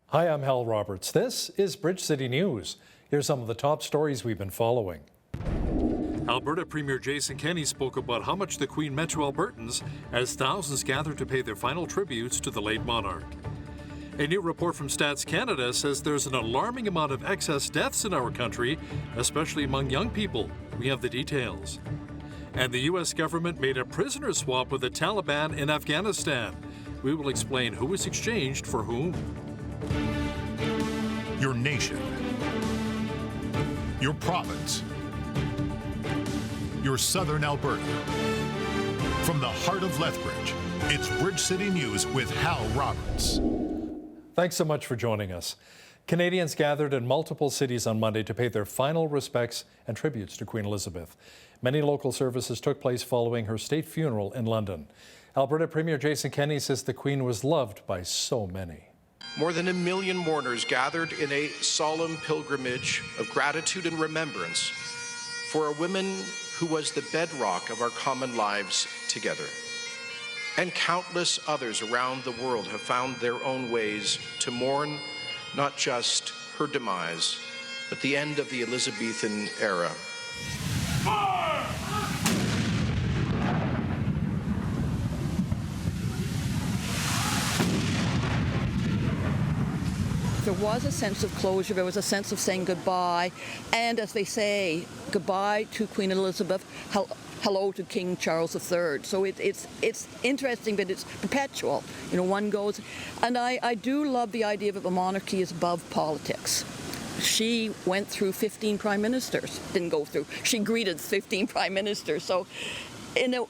Hi, I'm Hal Roberts. This is Bridge City News. Here's some of the top stories we've been following. Alberta Premier Jason Kenney spoke about how much the Queen meant to Albertans as thousands gathered to pay their final tributes to the late monarch. A new report from Stats Canada says there's an alarming amount of excess deaths in our country, especially among young people. We have the details. And the U.S. government made a prisoner swap with the Taliban in Afghanistan. We will explain who was exchanged for whom. Your nation, your province, your southern Alberta. From the heart of Lethbridge, it's Bridge City News with Hal Roberts. Thanks so much for joining us. Canadians gathered in multiple cities on Monday to pay their final respects and tributes to Queen Elizabeth. Many local services took place following her state funeral in London. Alberta Premier Jason Kenney says the Queen was loved by so many. More than 1 million mourners gathered in a solemn pilgrimage of gratitude and remembrance for a woman who was the bedrock of our common lives together. And countless others around the world have found their own ways to mourn not just her demise, but the end of the Elizabethan era. There was a sense of closure, there was a sense of saying goodbye, and as they say, goodbye to Queen Elizabeth, hello to King Charles III. So it's interesting that it's perpetual. You know, one goes, and I do love the idea that the monarchy is above politics. She went through 15 prime ministers, didn't go through, she greeted 15 prime ministers. So in a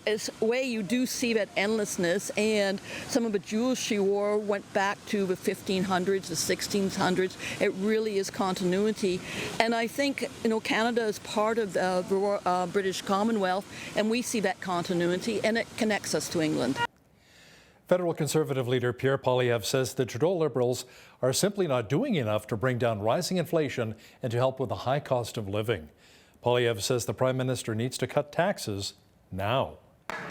way, you do see that endlessness, and some of the jewels she wore went back to the 1500s, the 1600s. It really is continuity. And I think, you know, Canada is part of the British Commonwealth, and we see that continuity, and it connects us to England. Federal Conservative leader Pierre Poilievre says the Trudeau Liberals are simply not doing enough to bring down rising inflation and to help with the high cost of living. Poilievre says the Prime Minister needs to cut taxes now.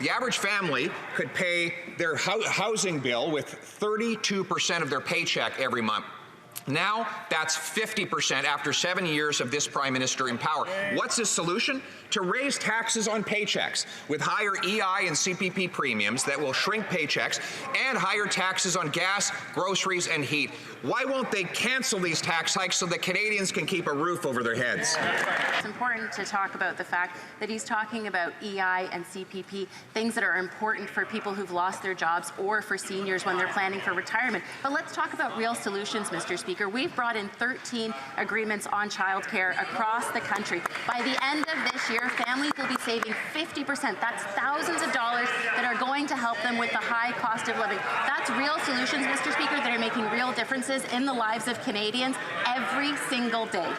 The average family could pay their housing bill with 32% of their paycheck every month. Now, that's 50% after 7 years of this Prime Minister in power. What's his solution? To raise taxes on paychecks with higher EI and CPP premiums that will shrink paychecks and higher taxes on gas, groceries, and heat. Why won't they cancel these tax hikes so that Canadians can keep a roof over their heads? It's important to talk about the fact that he's talking about EI and CPP, things that are important for people who've lost their jobs or for seniors when they're planning for retirement. But let's talk about real solutions, Mr. Speaker. We've brought in 13 agreements on childcare across the country. By the end of this year, families will be saving 50%. That's thousands of dollars that are going to help them with the high cost of living. That's real solutions, Mr. Speaker, that are making real differences in the lives of Canadians every single day.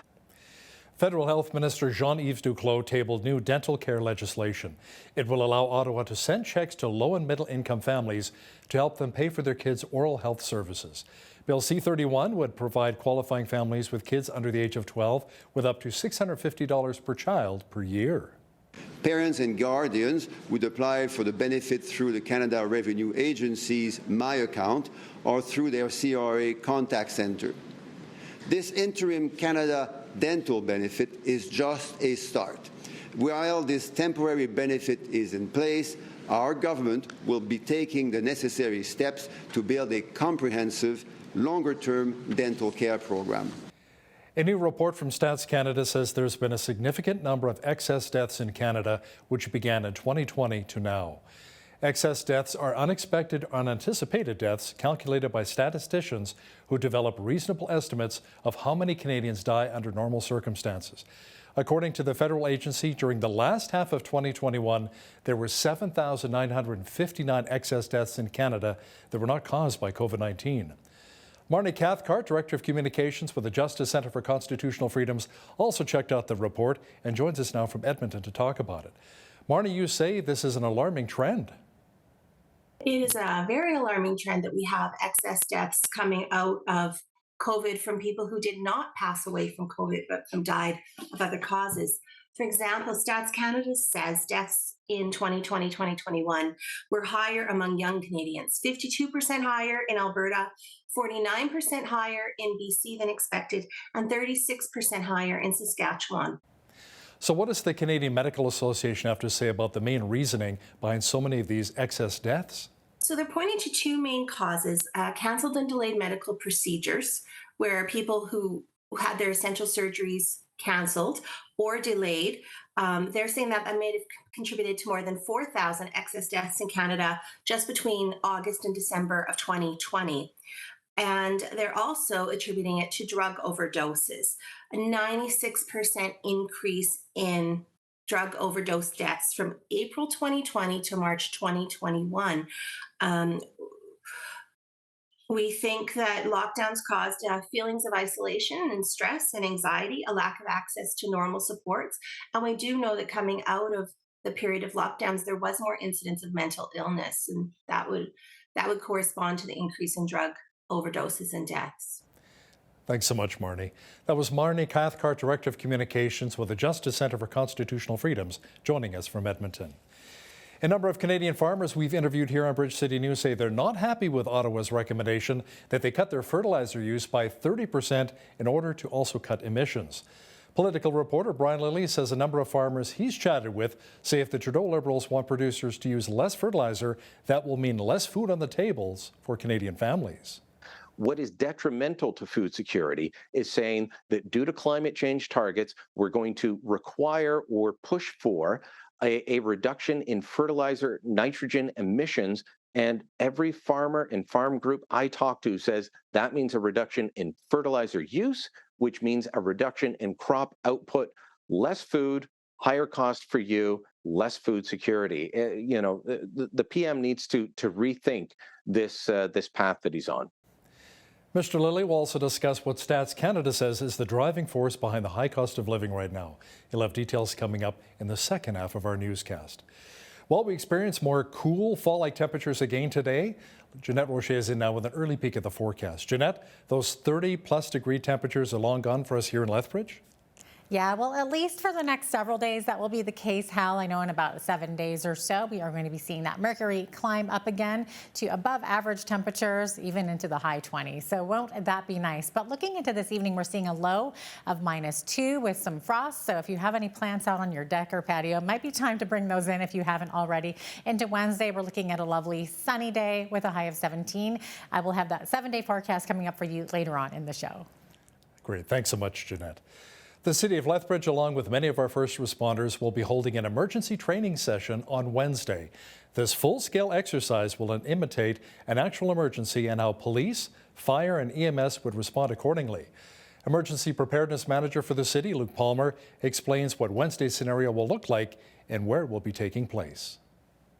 Federal Health Minister Jean-Yves Duclos tabled new dental care legislation. It will allow Ottawa to send checks to low and middle income families to help them pay for their kids' oral health services. Bill C-31 would provide qualifying families with kids under the age of 12 with up to $650 per child per year. Parents and guardians would apply for the benefit through the Canada Revenue Agency's My Account or through their CRA contact center. This interim Canada dental benefit is just a start. While this temporary benefit is in place, our government will be taking the necessary steps to build a comprehensive, longer-term dental care program. A new report from Stats Canada says there's been a significant number of excess deaths in Canada, which began in 2020 to now. Excess deaths are unexpected, unanticipated deaths calculated by statisticians who develop reasonable estimates of how many Canadians die under normal circumstances. According to the federal agency, during the last half of 2021, there were 7,959 excess deaths in Canada that were not caused by COVID-19. Marnie Cathcart, Director of Communications with the Justice Centre for Constitutional Freedoms, also checked out the report and joins us now from Edmonton to talk about it. Marnie, you say this is an alarming trend. It is a very alarming trend that we have excess deaths coming out of COVID from people who did not pass away from COVID but died of other causes. For example, Stats Canada says deaths in 2020-2021 were higher among young Canadians, 52% higher in Alberta, 49% higher in BC than expected, and 36% higher in Saskatchewan. So what does the Canadian Medical Association have to say about the main reasoning behind so many of these excess deaths? So they're pointing to two main causes: canceled and delayed medical procedures, where people who had their essential surgeries canceled or delayed. They're saying that may have contributed to more than 4,000 excess deaths in Canada just between August and December of 2020. And they're also attributing it to drug overdoses, a 96% increase in drug overdose deaths from April 2020 to March 2021. Um, we think that lockdowns caused feelings of isolation and stress and anxiety, a lack of access to normal supports. And we do know that coming out of the period of lockdowns, there was more incidence of mental illness, and that would correspond to the increase in drug overdoses and deaths. Thanks so much, Marnie. That was Marnie Cathcart, Director of Communications with the Justice Centre for Constitutional Freedoms, joining us from Edmonton. A number of Canadian farmers we've interviewed here on Bridge City News say they're not happy with Ottawa's recommendation that they cut their fertilizer use by 30% in order to also cut emissions. Political reporter Brian Lilly says a number of farmers he's chatted with say if the Trudeau Liberals want producers to use less fertilizer, that will mean less food on the tables for Canadian families. What is detrimental to food security is saying that due to climate change targets, we're going to require or push for a reduction in fertilizer nitrogen emissions. And every farmer and farm group I talk to says that means a reduction in fertilizer use, which means a reduction in crop output, less food, higher cost for you, less food security. The PM needs to rethink this path that he's on. Mr. Lilly will also discuss what Stats Canada says is the driving force behind the high cost of living right now. He'll have details coming up in the second half of our newscast. While we experience more cool fall-like temperatures again today, Jeanette Rocher is in now with an early peek at the forecast. Jeanette, those 30-plus degree temperatures are long gone for us here in Lethbridge? Yeah, well, at least for the next several days, that will be the case, Hal. I know in about 7 days or so, we are going to be seeing that mercury climb up again to above average temperatures, even into the high 20s. So won't that be nice? But looking into this evening, we're seeing a low of -2 with some frost. So if you have any plants out on your deck or patio, it might be time to bring those in if you haven't already. Into Wednesday, we're looking at a lovely sunny day with a high of 17. I will have that 7-day forecast coming up for you later on in the show. Great. Thanks so much, Jeanette. The City of Lethbridge, along with many of our first responders, will be holding an emergency training session on Wednesday. This full-scale exercise will imitate an actual emergency and how police, fire, and EMS would respond accordingly. Emergency Preparedness Manager for the city, Luke Palmer, explains what Wednesday's scenario will look like and where it will be taking place.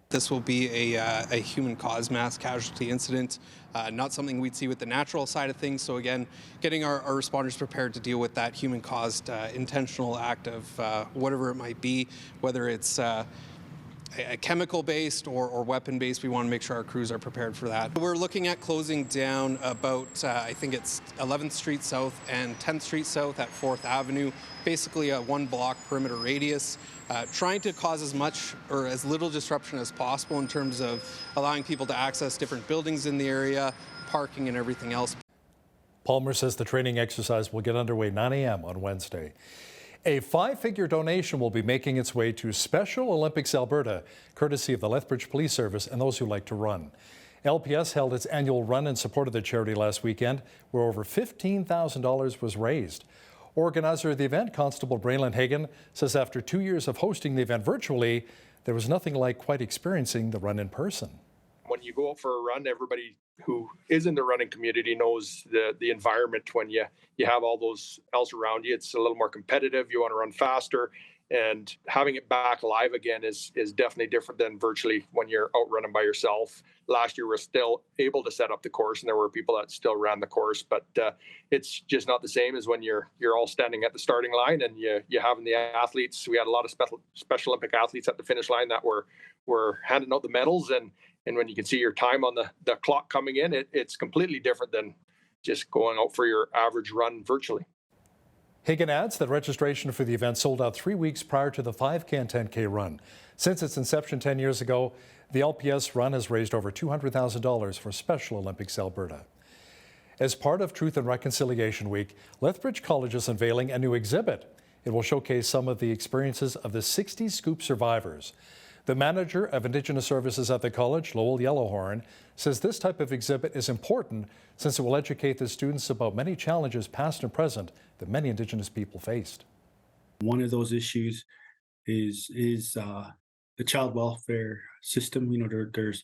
This will be a human-caused mass casualty incident, not something we'd see with the natural side of things. So again, getting our responders prepared to deal with that human-caused intentional act of whatever it might be, whether it's a chemical-based or weapon-based. We want to make sure our crews are prepared for that. We're looking at closing down about, I think it's 11th Street South and 10th Street South at 4th Avenue, basically a 1-block perimeter radius, trying to cause as much or as little disruption as possible in terms of allowing people to access different buildings in the area, parking and everything else. Palmer says the training exercise will get underway 9 a.m. on Wednesday. A 5-figure donation will be making its way to Special Olympics Alberta, courtesy of the Lethbridge Police Service and those who like to run. LPS held its annual run in support of the charity last weekend, where over $15,000 was raised. Organizer of the event, Constable Braylon Hagan, says after 2 years of hosting the event virtually, there was nothing like quite experiencing the run in person. When you go out for a run, everybody who is in the running community knows the environment. When you have all those else around you, it's a little more competitive. You want to run faster, and having it back live again is definitely different than virtually when you're out running by yourself. Last year, we're still able to set up the course, and there were people that still ran the course, but it's just not the same as when you're all standing at the starting line and you having the athletes. We had a lot of Special Olympic athletes at the finish line that were handing out the medals, and when you can see your time on the clock coming in, it's completely different than just going out for your average run virtually. Hagen adds that registration for the event sold out 3 weeks prior to the 5K and 10K run. Since its inception 10 years ago, the LPS run has raised over $200,000 for Special Olympics Alberta. As part of Truth and Reconciliation Week, Lethbridge College is unveiling a new exhibit. It will showcase some of the experiences of the 60 Scoop survivors. The manager of Indigenous Services at the college, Lowell Yellowhorn, says this type of exhibit is important since it will educate the students about many challenges, past and present, that many Indigenous people faced. One of those issues is the child welfare system. You know, there's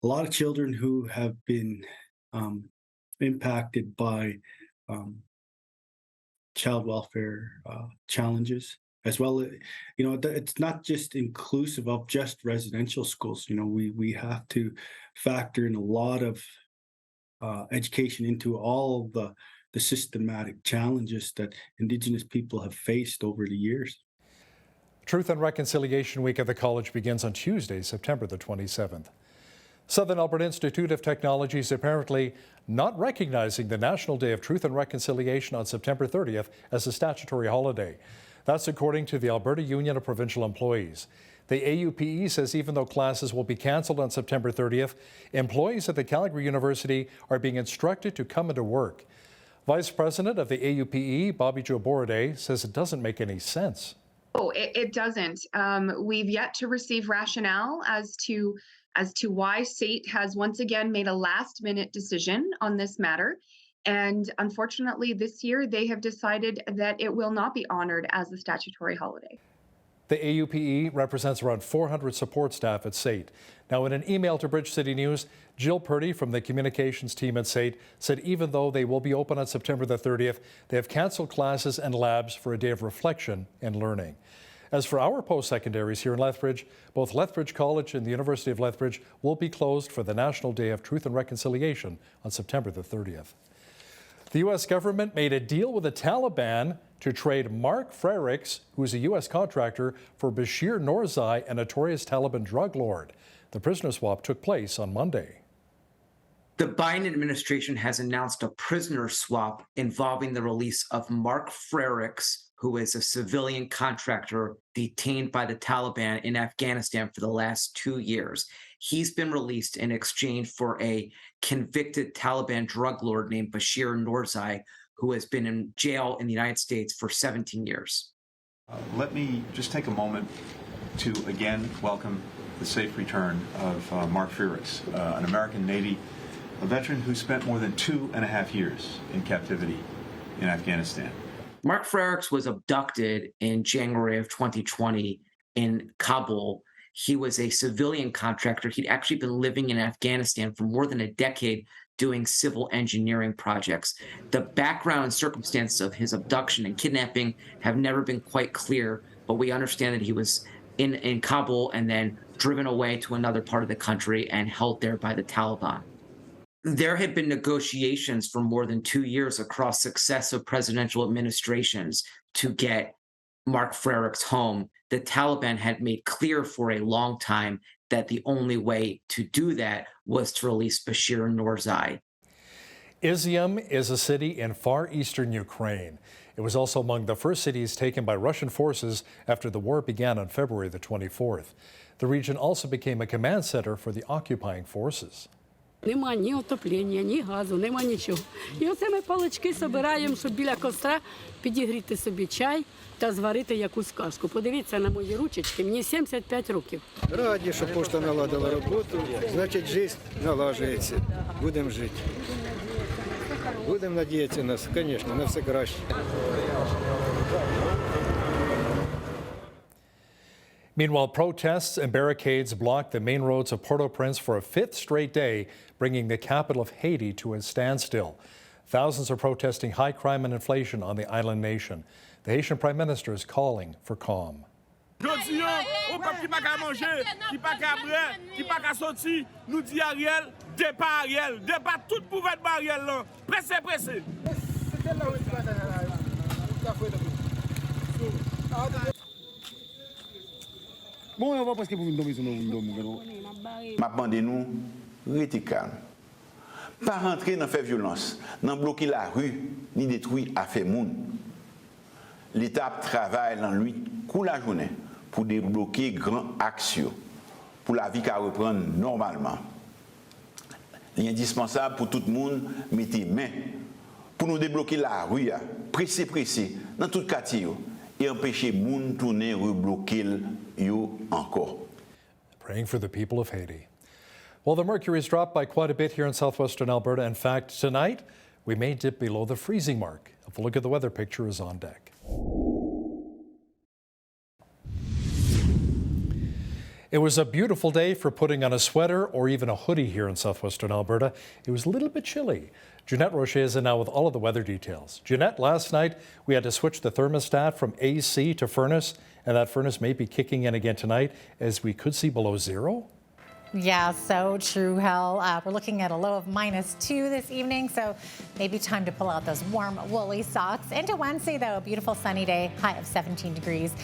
a lot of children who have been impacted by child welfare challenges, as well. You know, it's not just inclusive of just residential schools. You know, we have to factor in a lot of education into all of the systematic challenges that Indigenous people have faced over the years. Truth and Reconciliation Week at the college begins on Tuesday, September the 27th. Southern Alberta Institute of Technology is apparently not recognizing the National Day of Truth and Reconciliation on September 30th as a statutory holiday. That's according to the Alberta Union of Provincial Employees. The AUPE says even though classes will be cancelled on September 30th, employees at the Calgary University are being instructed to come into work. Vice President of the AUPE, Bobby Jo Borade, says it doesn't make any sense. Oh, it doesn't. We've yet to receive rationale as to why SAIT has once again made a last-minute decision on this matter. And unfortunately, this year, they have decided that it will not be honored as a statutory holiday. The AUPE represents around 400 support staff at SAIT. Now, in an email to Bridge City News, Jill Purdy from the communications team at SAIT said even though they will be open on September the 30th, they have canceled classes and labs for a day of reflection and learning. As for our post-secondaries here in Lethbridge, both Lethbridge College and the University of Lethbridge will be closed for the National Day of Truth and Reconciliation on September the 30th. The U.S. government made a deal with the Taliban to trade Mark Ferris, who is a U.S. contractor, for Bashir Noorzai, a notorious Taliban drug lord. The prisoner swap took place on Monday. The Biden administration has announced a prisoner swap involving the release of Mark Ferris, who is a civilian contractor detained by the Taliban in Afghanistan for the last 2 years. He's been released in exchange for a convicted Taliban drug lord named Bashir Noorzai, who has been in jail in the United States for 17 years. Let me just take a moment to again welcome the safe return of Mark Ferris, an American Navy, a veteran who spent more than 2.5 years in captivity in Afghanistan. Mark Ferris was abducted in January of 2020 in Kabul. He was a civilian contractor. He'd actually been living in Afghanistan for more than a decade doing civil engineering projects. The background and circumstances of his abduction and kidnapping have never been quite clear, but we understand that he was in Kabul and then driven away to another part of the country and held there by the Taliban. There had been negotiations for more than 2 years across successive presidential administrations to get Mark Ferris home. The Taliban had made clear for a long time that the only way to do that was to release Bashir Noorzai. Izium is a city in far eastern Ukraine. It was also among the first cities taken by Russian forces after the war began on February the 24th. The region also became a command center for the occupying forces. Нема ні отоплення, ні газу, нема нічого. І оце ми палички збираємо, щоб біля костра підігріти собі чай та зварити якусь кашку. Подивіться на мої ручечки, мені 75 років. Раді, що пошта наладила роботу, значить, життя налажується. Будемо жити. Будемо надіятися на, звісно, на все краще. Meanwhile, protests and barricades blocked the main roads of Port-au-Prince for a 5th straight day, bringing the capital of Haiti to a standstill. Thousands are protesting high crime and inflation on the island nation. The Haitian Prime Minister is calling for calm. Bon, on va parce que vous me donnez son nom. Ma bande nous, restez calme. Pas rentrer dans faire violence, dans bloquer la rue, ni détruire affaire moun. l'État travaille dans lui toute la journée pour débloquer grandes actions pour la vie qui reprend normalement. Il est indispensable pour tout le monde de mettre main pour nous débloquer la rue, pressé, dans tout le quartier, et empêcher les gens de tourner rebloquer encore. Praying for the people of Haiti. Well, the mercury's dropped by quite a bit here in southwestern Alberta. In fact, tonight, we may dip below the freezing mark. A look at the weather picture is on deck. It was a beautiful day for putting on a sweater or even a hoodie here in southwestern Alberta. It was a little bit chilly. Jeanette Rocher is in now with all of the weather details. Jeanette, last night we had to switch the thermostat from AC to furnace, and that furnace may be kicking in again tonight as we could see below zero. Yeah, so true, Hal. We're looking at a low of -2 this evening, so maybe time to pull out those warm woolly socks. Into Wednesday, though, a beautiful sunny day, high of 17 degrees.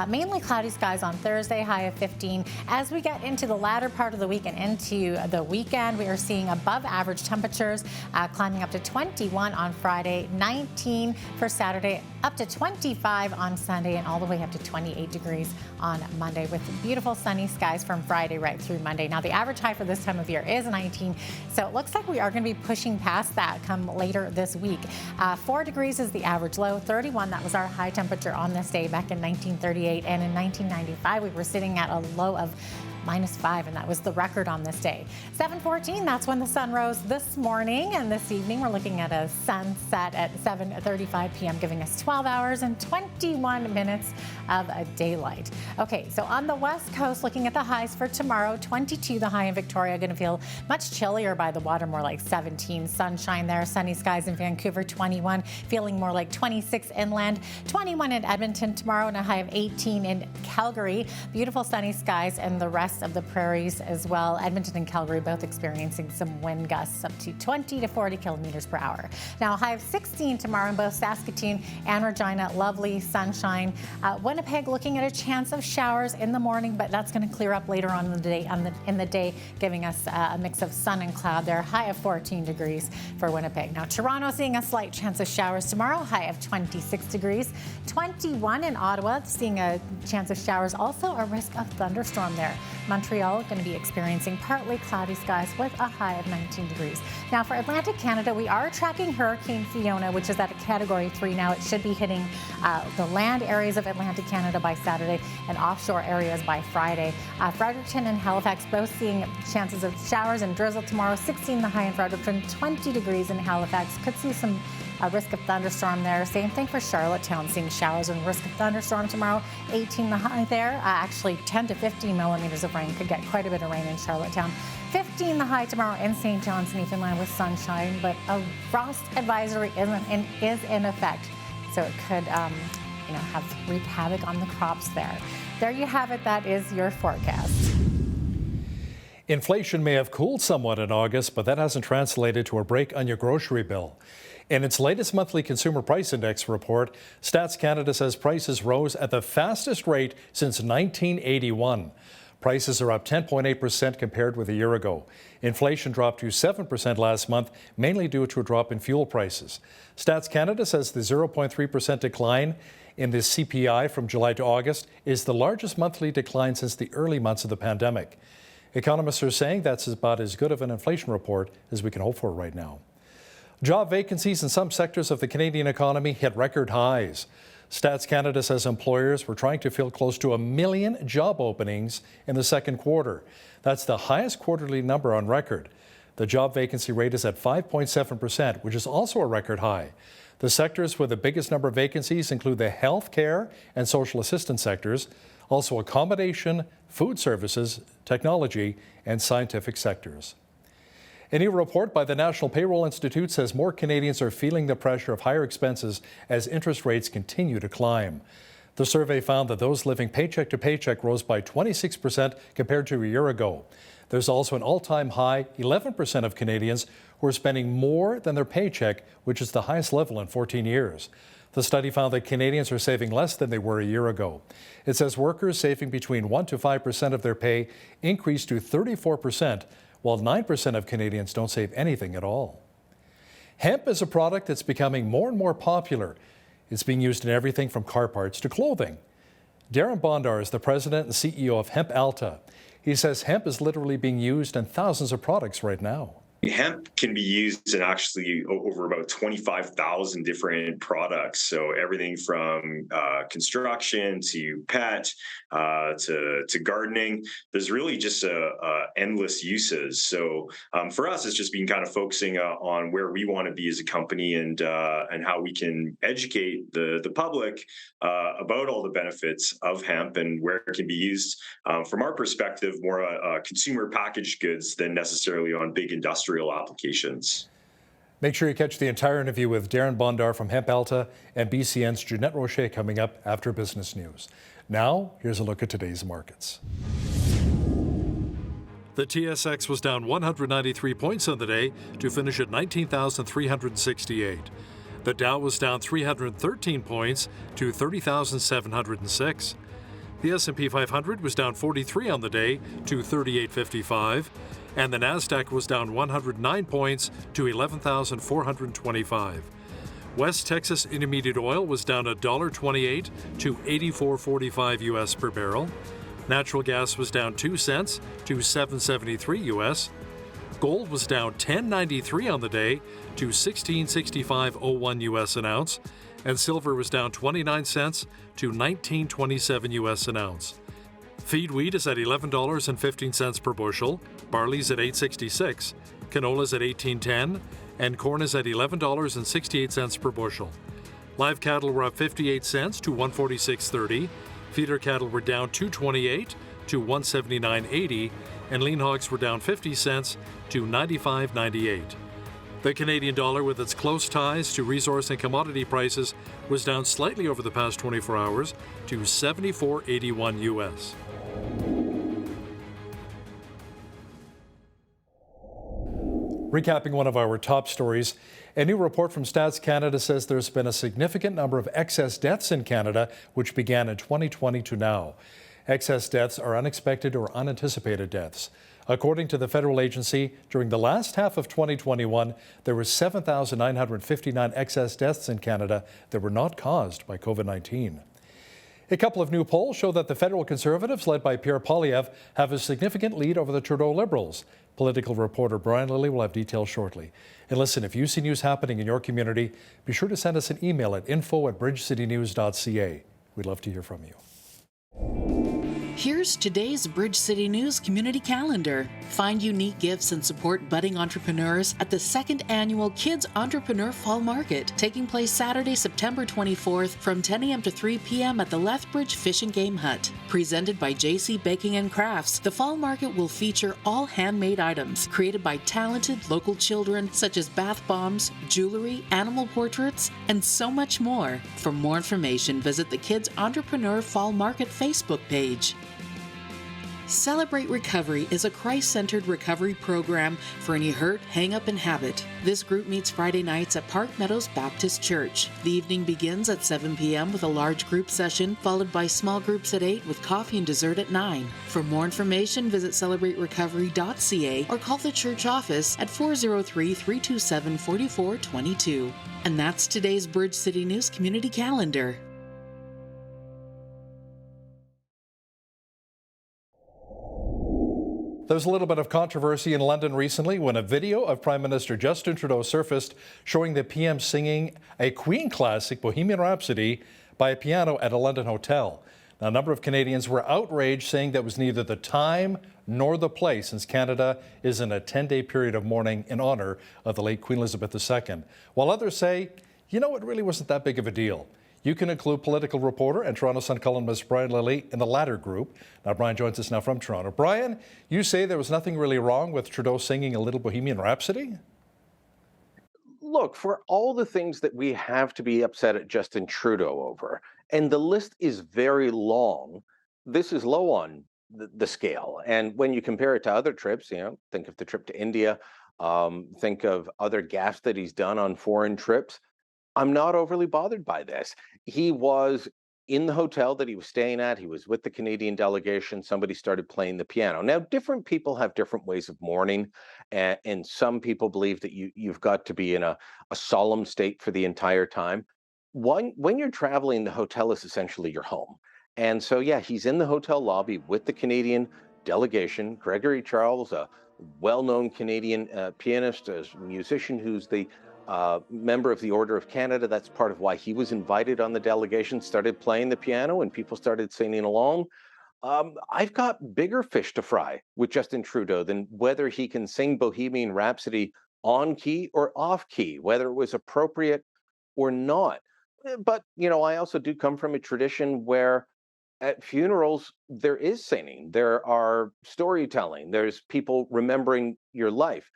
Mainly cloudy skies on Thursday, high of 15. As we get into the latter part of the week and into the weekend, we are seeing above average temperatures, climbing up to 21 on Friday, 19 for Saturday, up to 25 on Sunday, and all the way up to 28 degrees on Monday, with beautiful sunny skies from Friday right through Monday. Now, the average high for this time of year is 19, so it looks like we are going to be pushing past that come later this week. 4 degrees is the average low, 31, that was our high temperature on this day back in 1938, and in 1995 we were sitting at a low of -5, and that was the record on this day. 7:14, that's when the sun rose this morning, and this evening we're looking at a sunset at 7:35 p.m., giving us 12 hours and 21 minutes of daylight. Okay, so on the west coast, looking at the highs for tomorrow, 22 the high in Victoria, going to feel much chillier by the water, more like 17. Sunshine there, sunny skies in Vancouver, 21, feeling more like 26 inland, 21 in Edmonton tomorrow, and a high of 18 in Calgary. Beautiful sunny skies in the rest of the prairies as well. Edmonton and Calgary both experiencing some wind gusts up to 20 to 40 kilometers per hour. Now, a high of 16 tomorrow in both Saskatoon and Regina. Lovely sunshine. Winnipeg looking at a chance of showers in the morning, but that's going to clear up later on in the day, giving us a mix of sun and cloud there. High of 14 degrees for Winnipeg. Now, Toronto seeing a slight chance of showers tomorrow. High of 26 degrees. 21 in Ottawa, seeing a chance of showers. Also a risk of thunderstorm there. Montreal going to be experiencing partly cloudy skies with a high of 19 degrees. Now for Atlantic Canada, we are tracking Hurricane Fiona, which is at a Category 3 now. It should be hitting the land areas of Atlantic Canada by Saturday and offshore areas by Friday. Fredericton and Halifax both seeing chances of showers and drizzle tomorrow. 16 the high in Fredericton, 20 degrees in Halifax. Could see some risk of thunderstorm there. Same thing for Charlottetown, seeing showers and risk of thunderstorm tomorrow. 18 the high there. Actually 10 to 15 millimeters of rain. Could get quite a bit of rain in Charlottetown. 15 the high tomorrow in St. John's, Newfoundland, with sunshine, but a frost advisory is in effect, so it could wreak havoc on the crops there. There you have it. That is your forecast. Inflation may have cooled somewhat in August, but that hasn't translated to a break on your grocery bill. In its latest monthly Consumer Price Index report, Stats Canada says prices rose at the fastest rate since 1981. Prices are up 10.8% compared with a year ago. Inflation dropped to 7% last month, mainly due to a drop in fuel prices. Stats Canada says the 0.3% decline in the CPI from July to August is the largest monthly decline since the early months of the pandemic. Economists are saying that's about as good of an inflation report as we can hope for right now. Job vacancies in some sectors of the Canadian economy hit record highs. Stats Canada says employers were trying to fill close to 1 million job openings in the second quarter. That's the highest quarterly number on record. The job vacancy rate is at 5.7%, which is also a record high. The sectors with the biggest number of vacancies include the healthcare and social assistance sectors, also accommodation, food services, technology, and scientific sectors. A new report by the National Payroll Institute says more Canadians are feeling the pressure of higher expenses as interest rates continue to climb. The survey found that those living paycheck to paycheck rose by 26% compared to a year ago. There's also an all-time high 11% of Canadians who are spending more than their paycheck, which is the highest level in 14 years. The study found that Canadians are saving less than they were a year ago. It says workers saving between 1 to 5% of their pay increased to 34%, while 9% of Canadians don't save anything at all. Hemp is a product that's becoming more and more popular. It's being used in everything from car parts to clothing. Darren Bondar is the president and CEO of Hemp Alta. He says hemp is literally being used in thousands of products right now. Hemp can be used in actually over about 25,000 different products. So everything from construction to pet to gardening. There's really just endless uses. So for us, it's just been kind of focusing on where we want to be as a company and how we can educate the public about all the benefits of hemp and where it can be used from our perspective, more consumer packaged goods than necessarily on big industrial applications. Make sure you catch the entire interview with Darren Bondar from Hemp Alta and BCN's Jeanette Rocher coming up after business news. Now, here's a look at today's markets. The TSX was down 193 points on the day to finish at 19,368. The Dow was down 313 points to 30,706. The S&P 500 was down 43 on the day to 3855. And the Nasdaq was down 109 points to 11,425. West Texas Intermediate Oil was down $1.28 to 84.45 US per barrel. Natural gas was down 2 cents to 7.73 US. Gold was down 10.93 on the day to 16.6501 US an ounce, and silver was down 29 cents to 19.27 US an ounce. Feed wheat is at $11.15 per bushel, barley's at $8.66, canola's at $18.10, and corn is at $11.68 per bushel. Live cattle were up 58 cents to $146.30, feeder cattle were down $2.28 to $179.80, and lean hogs were down 50 cents to $95.98. The Canadian dollar, with its close ties to resource and commodity prices, was down slightly over the past 24 hours to 74.81 US. Recapping one of our top stories, a new report from Stats Canada says there's been a significant number of excess deaths in Canada, which began in 2020 to now. Excess deaths are unexpected or unanticipated deaths. According to the federal agency, during the last half of 2021, there were 7,959 excess deaths in Canada that were not caused by COVID-19. A couple of new polls show that the federal Conservatives, led by Pierre Poilievre, have a significant lead over the Trudeau Liberals. Political reporter Brian Lilly will have details shortly. And listen, if you see news happening in your community, be sure to send us an email at info@bridgecitynews.ca. We'd love to hear from you. Here's today's Bridge City News Community Calendar. Find unique gifts and support budding entrepreneurs at the second annual Kids Entrepreneur Fall Market, taking place Saturday, September 24th from 10 a.m. to 3 p.m. at the Lethbridge Fish and Game Hut. Presented by JC Baking and Crafts, the Fall Market will feature all handmade items created by talented local children, such as bath bombs, jewelry, animal portraits, and so much more. For more information, visit the Kids Entrepreneur Fall Market Facebook page. Celebrate Recovery is a Christ-centered recovery program for any hurt, hang-up, and habit. This group meets Friday nights at Park Meadows Baptist Church. The evening begins at 7 p.m. with a large group session, followed by small groups at 8 with coffee and dessert at 9. For more information, visit celebraterecovery.ca or call the church office at 403-327-4422. And that's today's Bridge City News Community Calendar. There was a little bit of controversy in London recently when a video of Prime Minister Justin Trudeau surfaced showing the PM singing a Queen classic, Bohemian Rhapsody, by a piano at a London hotel. Now, a number of Canadians were outraged, saying that was neither the time nor the place, since Canada is in a 10-day period of mourning in honor of the late Queen Elizabeth II. While others say, you know, it really wasn't that big of a deal. You can include political reporter and Toronto Sun columnist Brian Lilly in the latter group. Now, Brian joins us now from Toronto. Brian, you say there was nothing really wrong with Trudeau singing a little Bohemian Rhapsody? Look, for all the things that we have to be upset at Justin Trudeau over, and the list is very long, this is low on the scale. And when you compare it to other trips, you know, think of the trip to India, think of other gaffes that he's done on foreign trips. I'm not overly bothered by this. He was in the hotel that he was staying at. He was with the Canadian delegation. Somebody started playing the piano. Now, different people have different ways of mourning, and some people believe that you've got to be in a solemn state for the entire time. when you're traveling, the hotel is essentially your home. And so, yeah, he's in the hotel lobby with the Canadian delegation. Gregory Charles, a well-known Canadian pianist, a musician who's the member of the Order of Canada. That's part of why he was invited on the delegation, started playing the piano, and people started singing along. I've got bigger fish to fry with Justin Trudeau than whether he can sing Bohemian Rhapsody on key or off key, whether it was appropriate or not. But, I also do come from a tradition where at funerals, there is singing, there are storytelling, there's people remembering your life.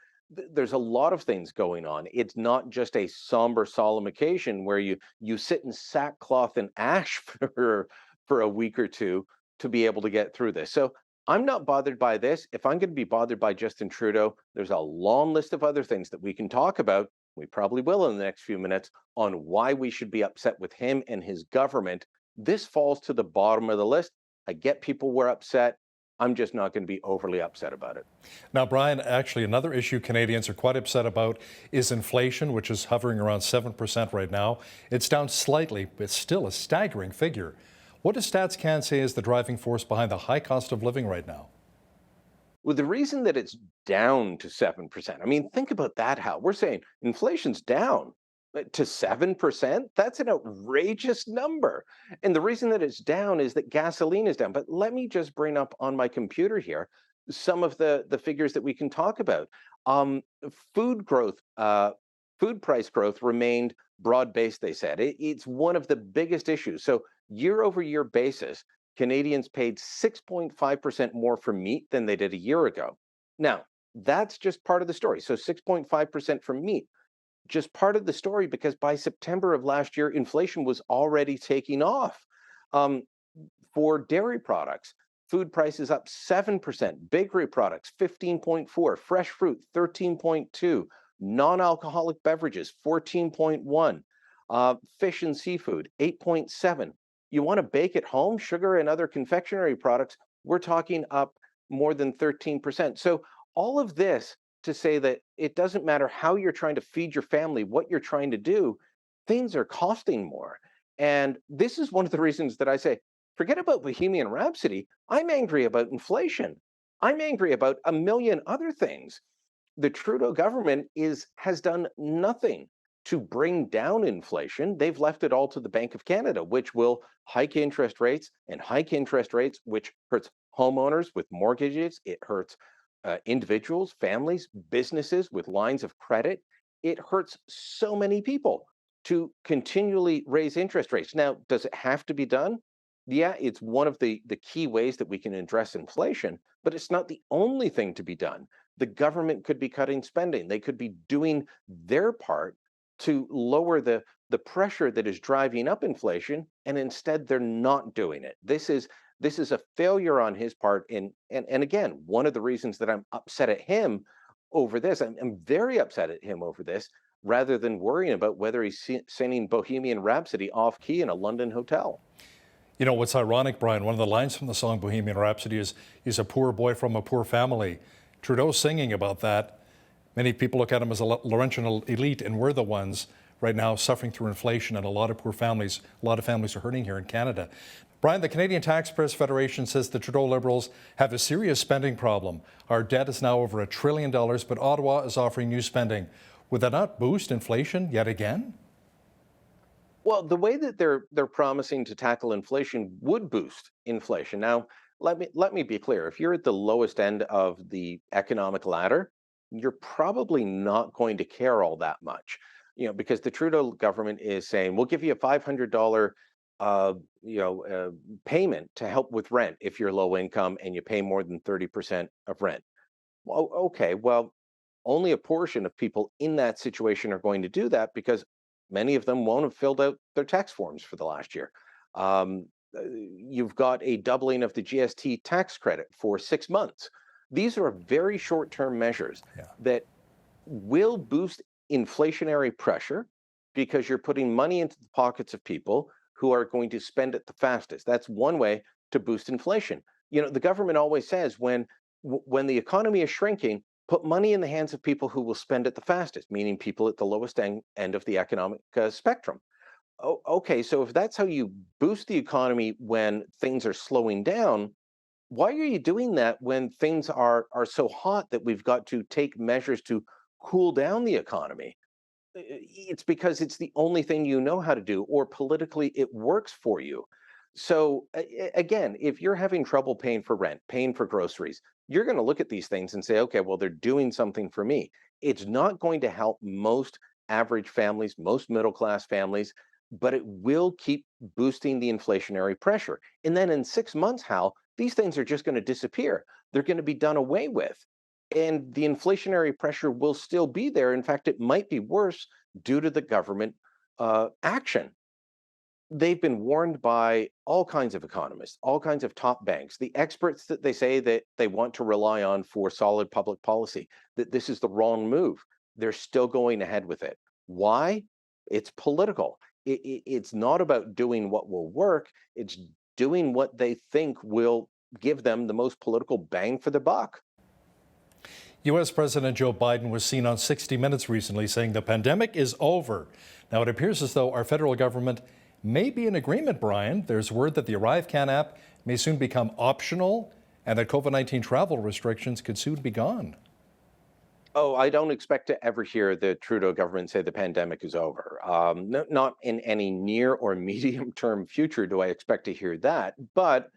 There's a lot of things going on. It's not just a somber, solemn occasion where you sit in sackcloth and ash for a week or two to be able to get through this. So I'm not bothered by this. If I'm going to be bothered by Justin Trudeau, there's a long list of other things that we can talk about. We probably will in the next few minutes on why we should be upset with him and his government. This falls to the bottom of the list. I get people were upset. I'm just not going to be overly upset about it. Now, Brian, actually, another issue Canadians are quite upset about is inflation, which is hovering around 7% right now. It's down slightly, but still a staggering figure. What does StatsCan say is the driving force behind the high cost of living right now? Well, the reason that it's down to 7%, I mean, think about that, Hal. We're saying inflation's down to 7%. That's an outrageous number. And the reason that it's down is that gasoline is down. But let me just bring up on my computer here some of the figures that we can talk about. Food growth, food price growth remained broad-based, they said. It's one of the biggest issues. So year-over-year basis, Canadians paid 6.5% more for meat than they did a year ago. Now, that's just part of the story. So 6.5% for meat, just part of the story, because by September of last year, inflation was already taking off. For dairy products, food prices up 7%, bakery products 15.4, fresh fruit 13.2, non-alcoholic beverages 14.1, fish and seafood 8.7. You want to bake at home, sugar and other confectionery products, we're talking up more than 13%. So all of this to say that it doesn't matter how you're trying to feed your family, what you're trying to do, things are costing more. And this is one of the reasons that I say, forget about Bohemian Rhapsody. I'm angry about inflation. I'm angry about a million other things. The Trudeau government has done nothing to bring down inflation. They've left it all to the Bank of Canada, which will hike interest rates, which hurts homeowners with mortgages. It hurts individuals, families, businesses with lines of credit. It hurts so many people to continually raise interest rates. Now, does it have to be done? Yeah, it's one of the key ways that we can address inflation, but it's not the only thing to be done. The government could be cutting spending. They could be doing their part to lower the pressure that is driving up inflation, and instead they're not doing it. This is a failure on his part, and again, one of the reasons that I'm upset at him over this. I'm very upset at him over this, rather than worrying about whether he's singing Bohemian Rhapsody off key in a London hotel. You know, what's ironic, Brian, one of the lines from the song Bohemian Rhapsody is, he's a poor boy from a poor family. Trudeau's singing about that. Many people look at him as a Laurentian elite, and we're the ones right now suffering through inflation, and a lot of families are hurting here in Canada. Brian, the Canadian Taxpayers Federation says the Trudeau Liberals have a serious spending problem. Our debt is now over $1 trillion, but Ottawa is offering new spending. Would that not boost inflation yet again? Well, the way that they're promising to tackle inflation would boost inflation. Now, let me be clear. If you're at the lowest end of the economic ladder, you're probably not going to care all that much, because the Trudeau government is saying, we'll give you a $500 payment to help with rent if you're low income and you pay more than 30% of rent. Well, okay, well, only a portion of people in that situation are going to do that, because many of them won't have filled out their tax forms for the last year. You've got a doubling of the GST tax credit for 6 months. These are very short-term measures that will boost inflationary pressure, because you're putting money into the pockets of people who are going to spend it the fastest. That's one way to boost inflation. The government always says when the economy is shrinking, put money in the hands of people who will spend it the fastest, meaning people at the lowest end of the economic spectrum. Oh, okay, so if that's how you boost the economy when things are slowing down, why are you doing that when things are so hot that we've got to take measures to cool down the economy? It's because it's the only thing you know how to do, or politically it works for you. So again, if you're having trouble paying for rent, paying for groceries, you're going to look at these things and say, okay, well, they're doing something for me. It's not going to help most average families, most middle class families, but it will keep boosting the inflationary pressure. And then in 6 months, Hal, these things are just going to disappear. They're going to be done away with. And the inflationary pressure will still be there. In fact, it might be worse due to the government action. They've been warned by all kinds of economists, all kinds of top banks, the experts that they say that they want to rely on for solid public policy, that this is the wrong move. They're still going ahead with it. Why? It's political. It's not about doing what will work, it's doing what they think will give them the most political bang for the buck. U.S. President Joe Biden was seen on 60 Minutes recently saying the pandemic is over. Now, it appears as though our federal government may be in agreement, Brian. There's word that the ArriveCan app may soon become optional and that COVID-19 travel restrictions could soon be gone. Oh, I don't expect to ever hear the Trudeau government say the pandemic is over. Not in any near or medium term future do I expect to hear that. But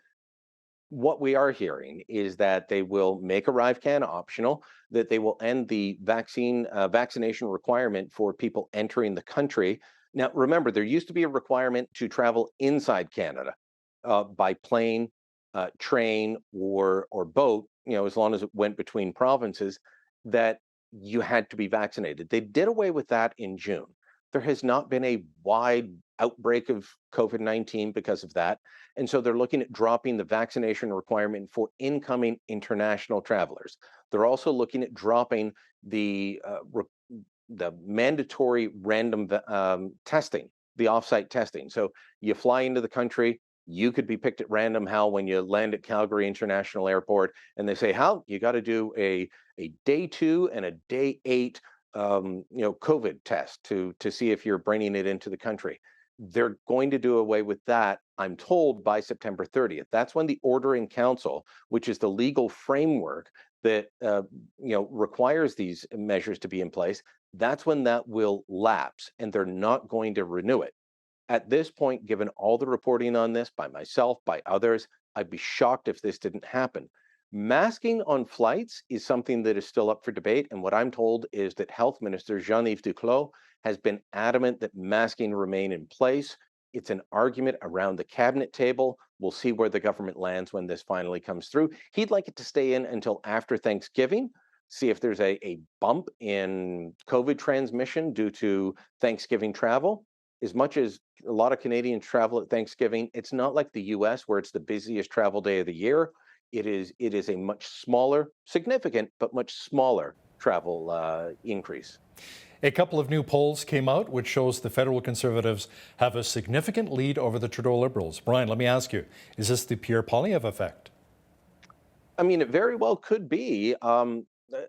what we are hearing is that they will make ArriveCan optional, that they will end the vaccination requirement for people entering the country. Now, remember, there used to be a requirement to travel inside Canada by plane, train, or boat. As long as it went between provinces, that you had to be vaccinated. They did away with that in June. There has not been a wide outbreak of COVID-19 because of that. And so they're looking at dropping the vaccination requirement for incoming international travelers. They're also looking at dropping the mandatory random testing, the offsite testing. So you fly into the country, you could be picked at random, Hal, when you land at Calgary International Airport, and they say, Hal, you got to do a day 2 and a day 8 COVID test to see if you're bringing it into the country. They're going to do away with that, I'm told, by September 30th. That's when the Order in Council, which is the legal framework that requires these measures to be in place, that's when that will lapse, and they're not going to renew it. At this point, given all the reporting on this by myself, by others, I'd be shocked if this didn't happen. Masking on flights is something that is still up for debate. And what I'm told is that Health Minister Jean-Yves Duclos has been adamant that masking remain in place. It's an argument around the cabinet table. We'll see where the government lands when this finally comes through. He'd like it to stay in until after Thanksgiving, see if there's a bump in COVID transmission due to Thanksgiving travel. As much as a lot of Canadians travel at Thanksgiving, it's not like the US where it's the busiest travel day of the year. It is a much smaller, significant, but much smaller travel increase. A couple of new polls came out which shows the federal Conservatives have a significant lead over the Trudeau Liberals. Brian, let me ask you, is this the Pierre Poilievre effect? I mean, it very well could be.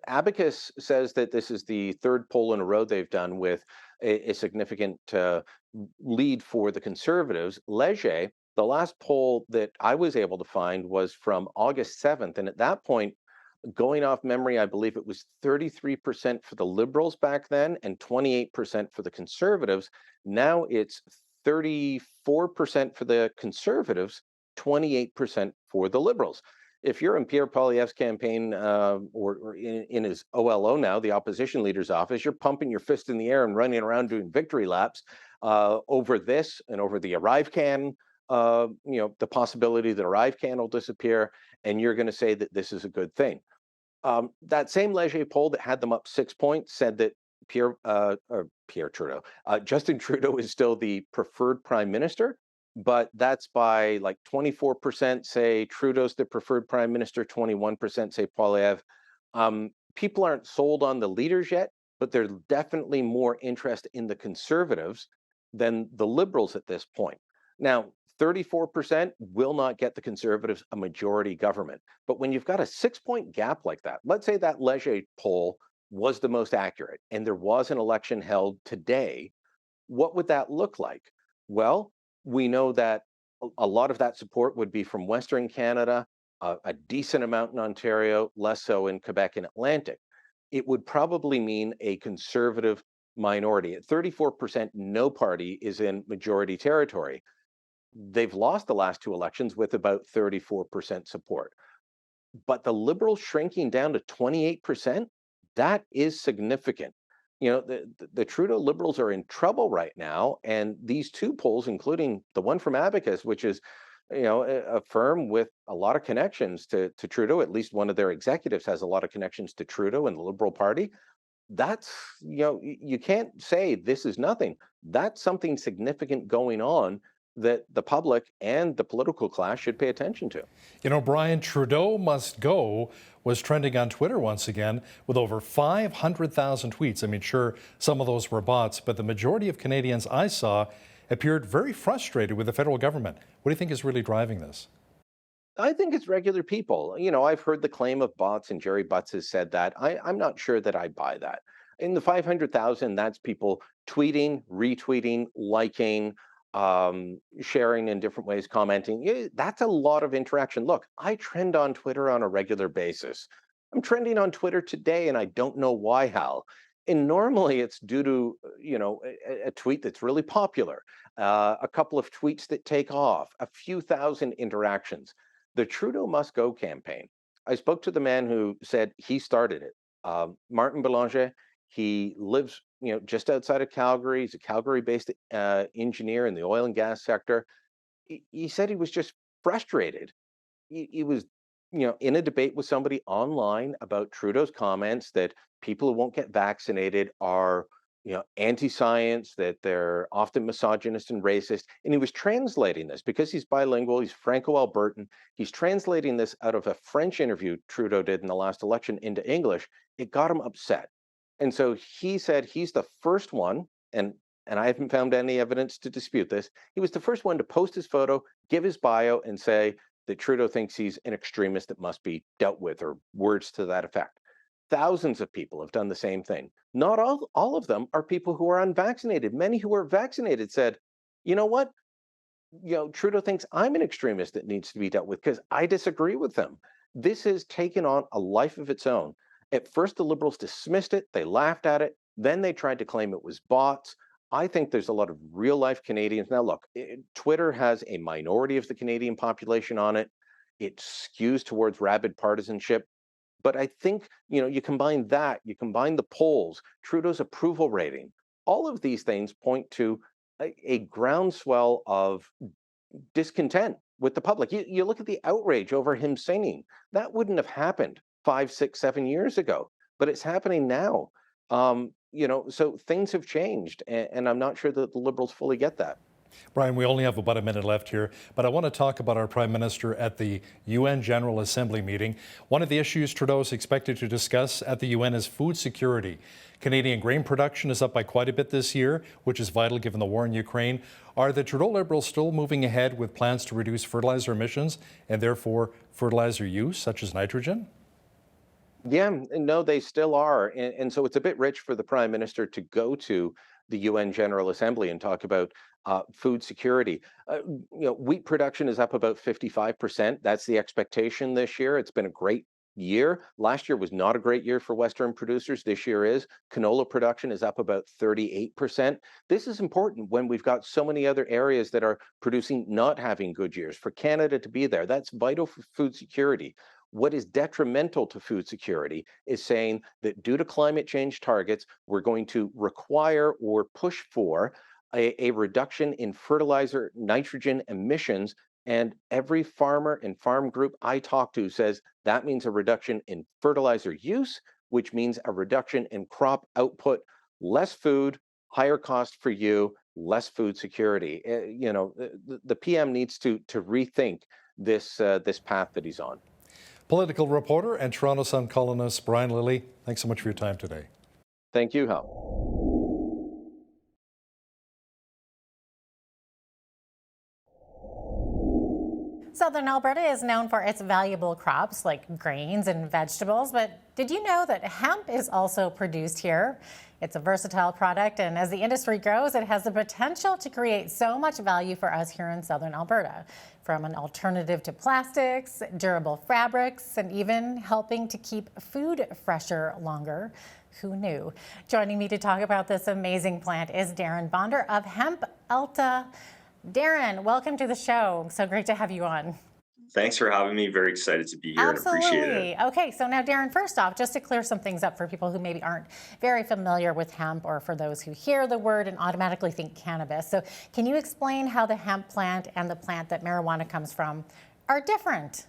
Abacus says that this is the third poll in a row they've done with a significant lead for the Conservatives. Leger, the last poll that I was able to find was from August 7th. And at that point, going off memory, I believe it was 33% for the Liberals back then and 28% for the Conservatives. Now it's 34% for the Conservatives, 28% for the Liberals. If you're in Pierre Poilievre's campaign or in his OLO now, the opposition leader's office, you're pumping your fist in the air and running around doing victory laps over this and over the ArriveCan, the possibility that ArriveCan will disappear, and you're going to say that this is a good thing. That same Leger poll that had them up 6 points said that Justin Trudeau is still the preferred prime minister. But that's by like 24% say Trudeau's the preferred prime minister, 21% say Poilievre. People aren't sold on the leaders yet, but there's definitely more interest in the Conservatives than the Liberals at this point. Now, 34% will not get the Conservatives a majority government. But when you've got a 6-point gap like that, let's say that Leger poll was the most accurate and there was an election held today, what would that look like? Well, we know that a lot of that support would be from Western Canada, a decent amount in Ontario, less so in Quebec and Atlantic. It would probably mean a conservative minority. At 34%, no party is in majority territory. They've lost the last two elections with about 34% support. But the Liberals shrinking down to 28%, that is significant. You know, the Trudeau Liberals are in trouble right now. And these two polls, including the one from Abacus, which is, you know, a firm with a lot of connections to Trudeau, at least one of their executives has a lot of connections to Trudeau and the Liberal Party. That's, you know, you can't say this is nothing. That's something significant going on that the public and the political class should pay attention to. You know, Brian, Trudeau must go was trending on Twitter once again with over 500,000 tweets. I mean, sure, some of those were bots, but the majority of Canadians I saw appeared very frustrated with the federal government. What do you think is really driving this? I think it's regular people. You know, I've heard the claim of bots, and Jerry Butts has said that. I'm not sure that I buy that. In the 500,000, that's people tweeting, retweeting, liking, sharing in different ways, commenting. That's a lot of interaction. Look, I trend on Twitter on a regular basis. I'm trending on Twitter today, and I don't know why, Hal. And normally it's due to, you know, a tweet that's really popular, a couple of tweets that take off, a few thousand interactions. The Trudeau Must Go campaign. I spoke to the man who said he started it, Martin Belanger. He lives, you know, just outside of Calgary. He's a Calgary-based engineer in the oil and gas sector. He said he was just frustrated. He was, you know, in a debate with somebody online about Trudeau's comments that people who won't get vaccinated are, you know, anti-science, that they're often misogynist and racist. And he was translating this because he's bilingual. He's Franco-Albertan. He's translating this out of a French interview Trudeau did in the last election into English. It got him upset. And so he said he's the first one, and I haven't found any evidence to dispute this. He was the first one to post his photo, give his bio, and say that Trudeau thinks he's an extremist that must be dealt with, or words to that effect. Thousands of people have done the same thing. Not all of them are people who are unvaccinated. Many who are vaccinated said, you know what? You know, Trudeau thinks I'm an extremist that needs to be dealt with because I disagree with them. This has taken on a life of its own. At first, the Liberals dismissed it. They laughed at it. Then they tried to claim it was bots. I think there's a lot of real life Canadians. Now, look, Twitter has a minority of the Canadian population on it. It skews towards rabid partisanship. But I think, you know, you combine that, you combine the polls, Trudeau's approval rating, all of these things point to a groundswell of discontent with the public. You look at the outrage over him singing. That wouldn't have happened 5, 6, 7 years ago, but it's happening now. You know, so things have changed, and I'm not sure that the Liberals fully get that. Brian, we only have about a minute left here, but I want to talk about our Prime Minister at the UN General Assembly meeting. One of the issues Trudeau is expected to discuss at the UN is food security. Canadian grain production is up by quite a bit this year, which is vital given the war in Ukraine. Are the Trudeau Liberals still moving ahead with plans to reduce fertilizer emissions and therefore fertilizer use, such as nitrogen? Yeah, no, they still are. And so it's a bit rich for the Prime Minister to go to the UN General Assembly and talk about food security. You know, wheat production is up about 55%. That's the expectation this year. It's been a great year. Last year was not a great year for Western producers. This year is. Canola production is up about 38%. This is important when we've got so many other areas that are producing not having good years. For Canada to be there, that's vital for food security. What is detrimental to food security is saying that due to climate change targets, we're going to require or push for a reduction in fertilizer nitrogen emissions. And every farmer and farm group I talk to says that means a reduction in fertilizer use, which means a reduction in crop output, less food, higher cost for you, less food security. You know, the PM needs to rethink this path that he's on. Political reporter and Toronto Sun columnist Brian Lilley, thanks so much for your time today. Thank you, Hal. Southern Alberta is known for its valuable crops like grains and vegetables, but did you know that hemp is also produced here? It's a versatile product, and as the industry grows, it has the potential to create so much value for us here in Southern Alberta, from an alternative to plastics, durable fabrics, and even helping to keep food fresher longer. Who knew? Joining me to talk about this amazing plant is Darren Bonder of Hemp Alta. Darren, welcome to the show. So great to have you on. Thanks for having me. Very excited to be here and appreciate it. Okay, so now Darren, first off, just to clear some things up for people who maybe aren't very familiar with hemp, or for those who hear the word and automatically think cannabis. So can you explain how the hemp plant and the plant that marijuana comes from are different?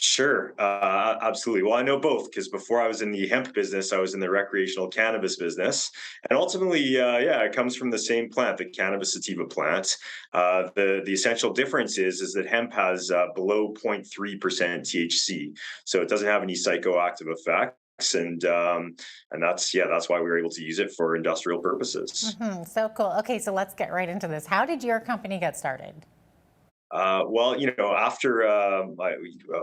Sure, absolutely. Well, I know both because before I was in the hemp business, I was in the recreational cannabis business, and ultimately, it comes from the same plant, the cannabis sativa plant. The essential difference is that hemp has below 0.3% THC, so it doesn't have any psychoactive effects. And that's why we were able to use it for industrial purposes. So cool. Okay, so let's get right into this. How did your company get started? After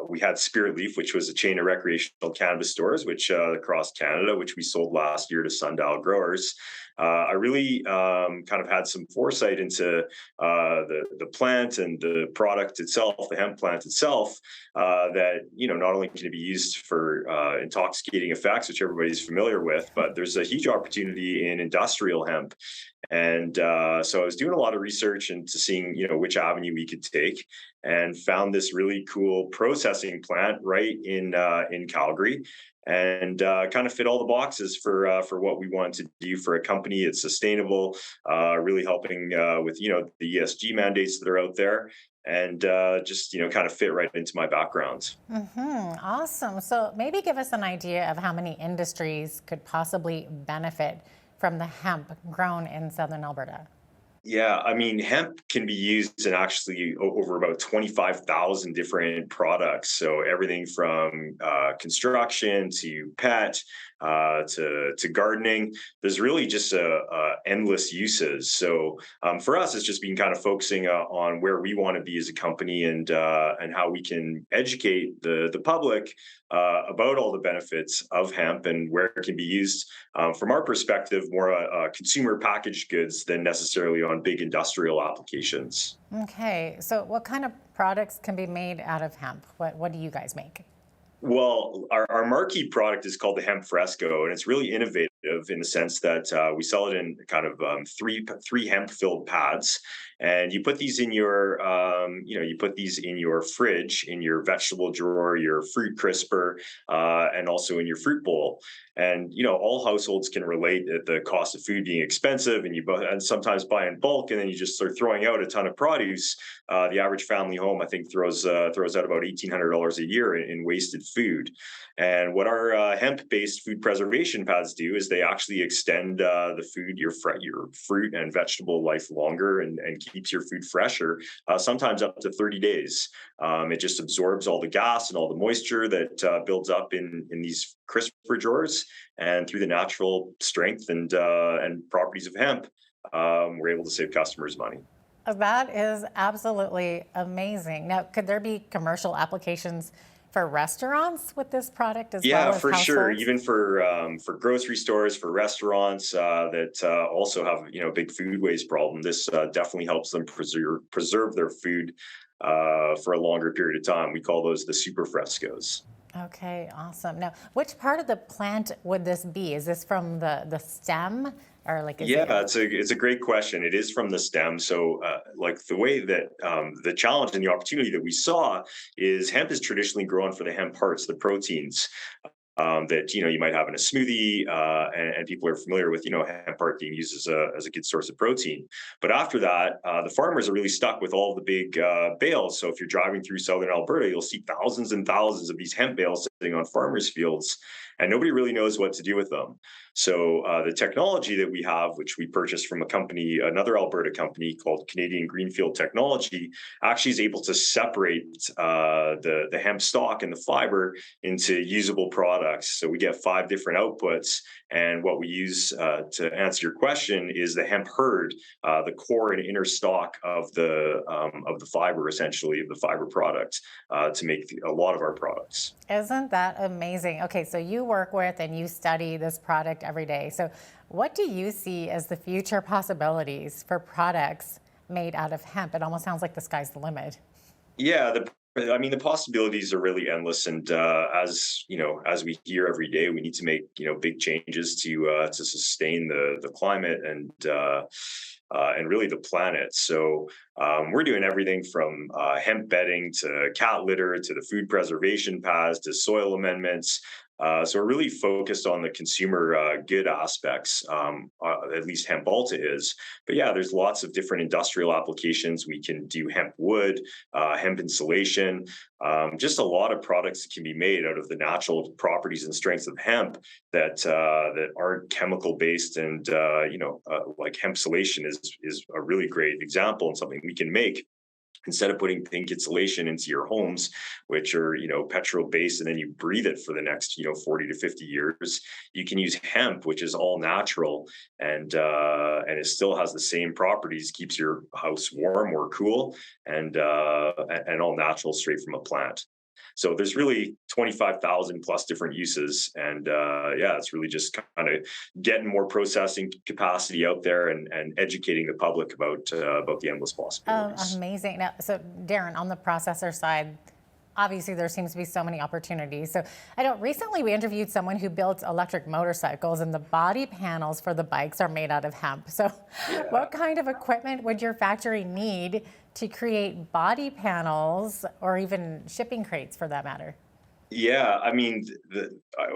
we had Spirit Leaf, which was a chain of recreational cannabis stores, which across Canada, which we sold last year to Sundial growers. I really kind of had some foresight into the plant and the product itself, the hemp plant itself, that not only can it be used for intoxicating effects, which everybody's familiar with, but there's a huge opportunity in industrial hemp. And so I was doing a lot of research into seeing, which avenue we could take, and found this really cool processing plant right in Calgary, and kind of fit all the boxes for what we want to do for a company. It's sustainable, really helping with the ESG mandates that are out there, and just kind of fit right into my background. Awesome. So maybe give us an idea of how many industries could possibly benefit from the hemp grown in Southern Alberta. Yeah, I mean, hemp can be used in actually over about 25,000 different products. So everything from construction to pet to gardening. There's really just endless uses. So for us, it's just been kind of focusing on where we want to be as a company, and how we can educate the public about all the benefits of hemp and where it can be used, from our perspective, more consumer packaged goods than necessarily on big industrial applications. Okay, so what kind of products can be made out of hemp? What do you guys make? Well, our marquee product is called the Hemp Fresco, and it's really innovative in the sense that we sell it in kind of three hemp-filled pads, and you put these in your fridge, in your vegetable drawer, your fruit crisper, and also in your fruit bowl. And all households can relate at the cost of food being expensive, and sometimes buy in bulk, and then you just start throwing out a ton of produce. The average family home, I think, throws out about $1,800 a year in wasted food. And what our hemp-based food preservation pads do is they actually extend the food, your fruit and vegetable life longer, and keeps your food fresher, sometimes up to 30 days. It just absorbs all the gas and all the moisture that builds up in these crisper drawers, and through the natural strength and properties of hemp, we're able to save customers money. That is absolutely amazing. Now, could there be commercial applications for restaurants with this product as well as for sure. households? Even for grocery stores, for restaurants that also have a big food waste problem. This definitely helps them preserve their food for a longer period of time. We call those the super frescos. Okay, awesome. Now, which part of the plant would this be? Is this from the stem? Or it's a great question. It is from the stem. So the way that the challenge and the opportunity that we saw is hemp is traditionally grown for the hemp hearts, the proteins that you might have in a smoothie, and people are familiar with hemp heart being used as a good source of protein. But after that, the farmers are really stuck with all the big bales. So if you're driving through Southern Alberta, you'll see thousands and thousands of these hemp bales sitting on farmers' fields, and nobody really knows what to do with them. So the technology that we have, which we purchased from a company, another Alberta company called Canadian Greenfield Technology, actually is able to separate the hemp stalk and the fiber into usable products. So we get 5 different outputs, and what we use to answer your question is the hemp hurd, the core and inner stalk of the fiber, essentially, of the fiber product, to make a lot of our products. Isn't that amazing? Okay, so you work with and you study this product every day. So what do you see as the future possibilities for products made out of hemp? It almost sounds like the sky's the limit. Yeah, the possibilities are really endless, and as we hear every day, we need to make big changes to sustain the climate and really the planet. So we're doing everything from hemp bedding to cat litter to the food preservation paths to soil amendments. So we're really focused on the consumer good aspects, at least Hemp Alta is. But yeah, there's lots of different industrial applications. We can do hemp wood, hemp insulation, just a lot of products that can be made out of the natural properties and strengths of hemp that aren't chemical based. And like hemp insulation is a really great example and something we can make. Instead of putting pink insulation into your homes, which are, petrol based, and then you breathe it for the next, 40 to 50 years, you can use hemp, which is all natural and it still has the same properties, keeps your house warm or cool, and all natural, straight from a plant. So there's really 25,000 plus different uses, and it's really just kind of getting more processing capacity out there and educating the public about the endless possibilities. Amazing. Now, so Darren, on the processor side, obviously there seems to be so many opportunities. So I know recently we interviewed someone who builds electric motorcycles, and the body panels for the bikes are made out of hemp. So what kind of equipment would your factory need to create body panels, or even shipping crates for that matter? Yeah, I mean,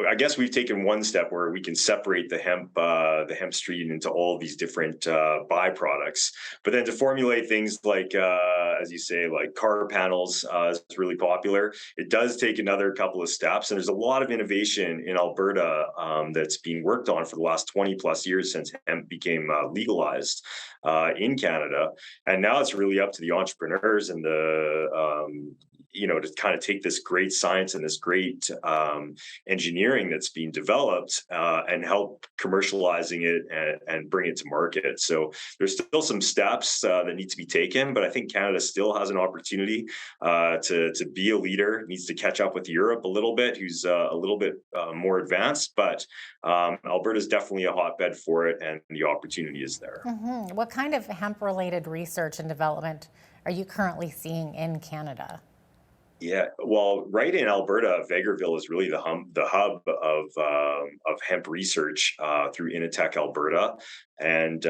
I guess we've taken one step where we can separate the hemp stream into all these different byproducts. But then to formulate things like, as you say, like car panels is really popular. It does take another couple of steps, and there's a lot of innovation in Alberta that's being worked on for the last 20 plus years since hemp became legalized in Canada. And now it's really up to the entrepreneurs and to kind of take this great science and this great engineering that's being developed and help commercializing it and bring it to market. So there's still some steps that need to be taken, but I think Canada still has an opportunity to be a leader. It needs to catch up with Europe a little bit, who's a little bit more advanced, but Alberta is definitely a hotbed for it, and the opportunity is there. Mm-hmm. What kind of hemp-related research and development are you currently seeing in Canada? Yeah, well, right in Alberta, Vegreville is really the hub of hemp research through Initech Alberta. And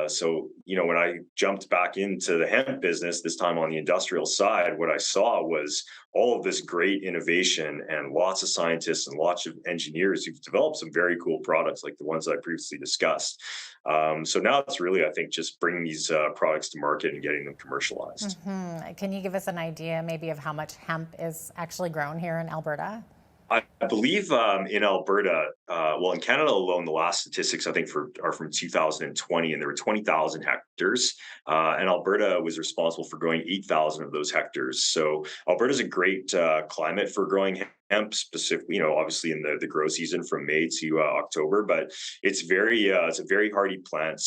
so, when I jumped back into the hemp business, this time on the industrial side, what I saw was all of this great innovation and lots of scientists and lots of engineers who've developed some very cool products like the ones that I previously discussed. So now it's really, I think, just bringing these products to market and getting them commercialized. Mm-hmm. Can you give us an idea maybe of how much hemp is actually grown here in Alberta? I believe in Alberta, in Canada alone, the last statistics I think are from 2020, and there were 20,000 hectares, and Alberta was responsible for growing 8,000 of those hectares. So Alberta is a great climate for growing hemp, specifically, obviously in the grow season from May to October, but it's a very hardy plant.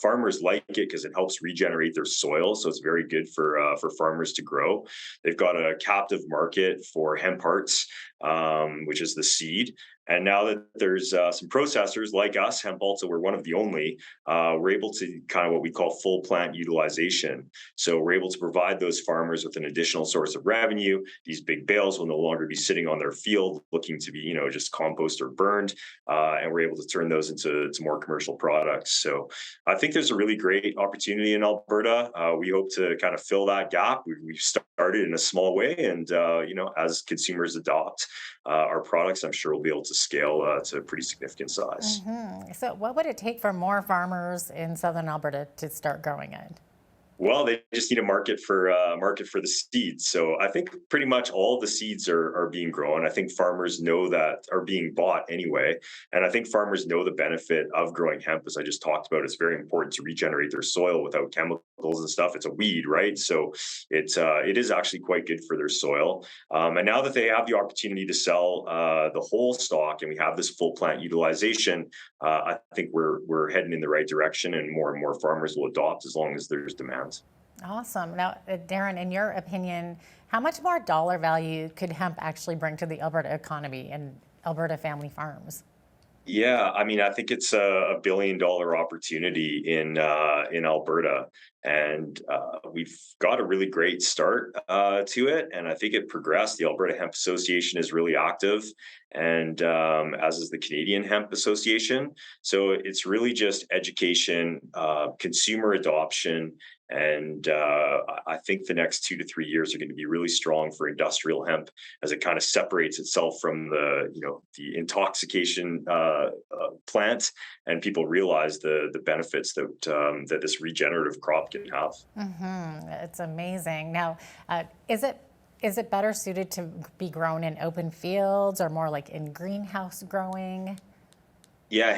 Farmers like it because it helps regenerate their soil, so it's very good for farmers to grow. They've got a captive market for hemp hearts, which is the seed. And now that there's some processors like us, Hemp Alta, we're one of the only, we're able to kind of what we call full plant utilization. So we're able to provide those farmers with an additional source of revenue. These big bales will no longer be sitting on their field looking to be, just compost or burned. And we're able to turn those into more commercial products. So I think there's a really great opportunity in Alberta. We hope to kind of fill that gap. We've started in a small way. And, as consumers adopt our products, I'm sure we'll be able to scale to a pretty significant size. Mm-hmm. So what would it take for more farmers in southern Alberta to start growing it? Well, they just need a market for the seeds. So I think pretty much all the seeds are being grown. I think farmers know that are being bought anyway, and I think farmers know the benefit of growing hemp. As I just talked about, it's very important to regenerate their soil without chemicals and stuff. It's a weed, right? So it is actually quite good for their soil. And now that they have the opportunity to sell the whole stalk, and we have this full plant utilization, I think we're heading in the right direction, and more farmers will adopt as long as there's demand. Awesome. Now, Darren, in your opinion, how much more dollar value could hemp actually bring to the Alberta economy and Alberta family farms? Yeah, I mean, I think it's a billion-dollar opportunity in Alberta, and we've got a really great start to it. And I think it progressed. The Alberta Hemp Association is really active, and as is the Canadian Hemp Association. So it's really just education, consumer adoption, and I think the next 2 to 3 years are going to be really strong for industrial hemp as it kind of separates itself from the intoxication plant, and people realize the benefits that this regenerative crop can have. It's amazing. Now, is it better suited to be grown in open fields or more like in greenhouse growing? Yeah,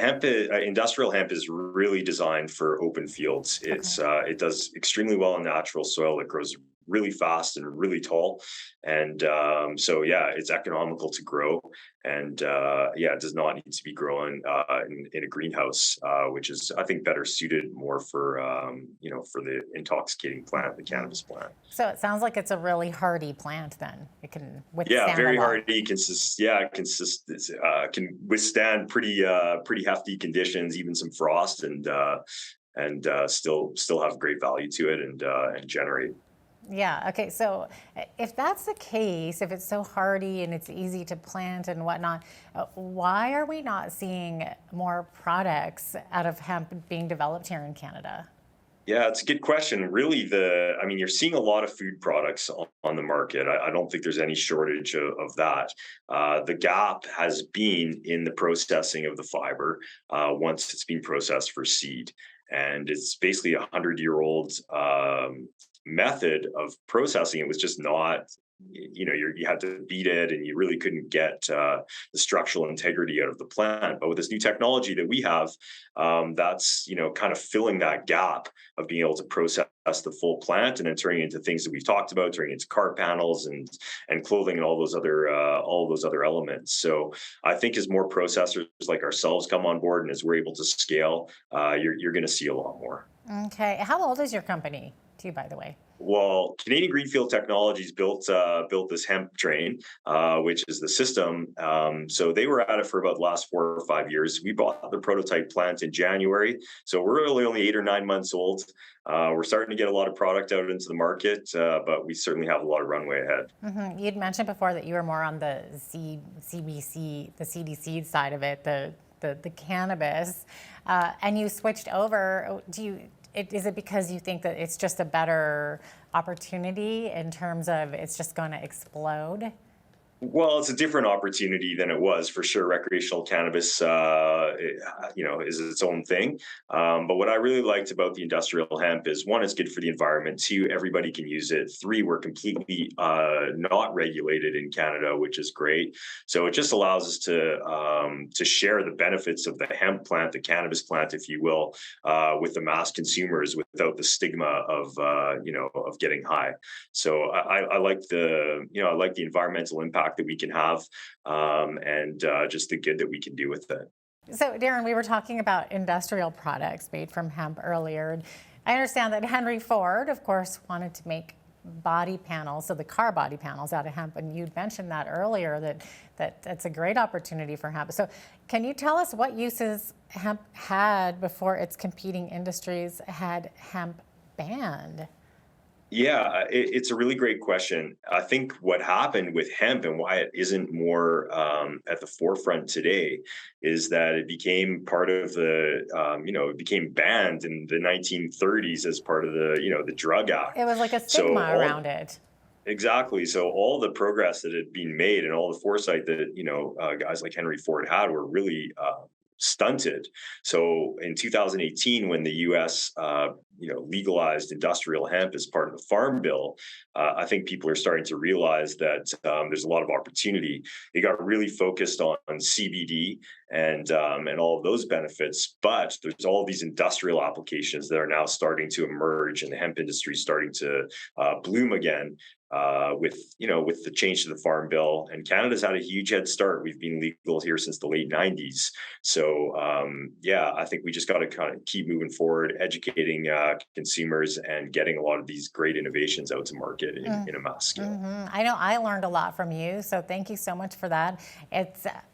industrial hemp is really designed for open fields. It does extremely well in natural soil. It grows really fast and really tall, and so yeah, it's economical to grow, and yeah, it does not need to be grown in a greenhouse, which is, I think, better suited more for for the intoxicating plant, the cannabis plant. So it sounds like it's a really hardy plant. Then it can withstand. Yeah, very a lot. hardy. Can withstand pretty hefty conditions, even some frost, and still have great value to it, and generate. Yeah. Okay. So if that's the case, if it's so hardy and it's easy to plant and whatnot, why are we not seeing more products out of hemp being developed here in Canada? Yeah, it's a good question. Really, you're seeing a lot of food products on the market. I don't think there's any shortage of that. The gap has been in the processing of the fiber once it's been processed for seed. And it's basically 100-year-old method of processing. It was just not, you had to beat it, and you really couldn't get the structural integrity out of the plant. But with this new technology that we have, that's kind of filling that gap of being able to process the full plant and then turning it into things that we've talked about, turning it into car panels and clothing and all those other elements. So I think as more processors like ourselves come on board, and as we're able to scale, you're going to see a lot more. Okay. How old is your company, too, by the way? Well, Canadian Greenfield Technologies built this hemp train, which is the system. So they were at it for about the last 4 or 5 years. We bought the prototype plant in January, so we're really only 8 or 9 months old. We're starting to get a lot of product out into the market, but we certainly have a lot of runway ahead. You'd mentioned before that you were more on the CBC, the CDC side of it, the cannabis, and you switched over. Is it because you think that it's just a better opportunity in terms of it's just going to explode? Well, it's a different opportunity than it was, for sure. Recreational cannabis, is its own thing. But what I really liked about the industrial hemp is, one, it's good for the environment. 2, everybody can use it. 3, we're completely not regulated in Canada, which is great. So it just allows us to share the benefits of the hemp plant, the cannabis plant, if you will, with the mass consumers without the stigma of getting high. So I like the environmental impact that we can have, and just the good that we can do with it. So, Darren, we were talking about industrial products made from hemp earlier. I understand that Henry Ford, of course, wanted to make body panels, so the car body panels out of hemp, and you'd mentioned that earlier, that's a great opportunity for hemp. So can you tell us what uses hemp had before its competing industries had hemp banned? Yeah, it's a really great question. I think what happened with hemp and why it isn't more at the forefront today is that it became part of it became banned in the 1930s as part of the Drug Act. It was like a stigma around it. Exactly. So all the progress that had been made and all the foresight that, guys like Henry Ford had were really stunted. So in 2018, when the U.S. legalized industrial hemp as part of the Farm Bill, I think people are starting to realize that there's a lot of opportunity. They got really focused on CBD and all of those benefits, but there's all these industrial applications that are now starting to emerge, and the hemp industry is starting to bloom again. With the change to the Farm Bill, and Canada's had a huge head start. We've been legal here since the late 90s. So I think we just got to kind of keep moving forward, educating consumers and getting a lot of these great innovations out to market in a mass scale. I know I learned a lot from you, so thank you so much for that.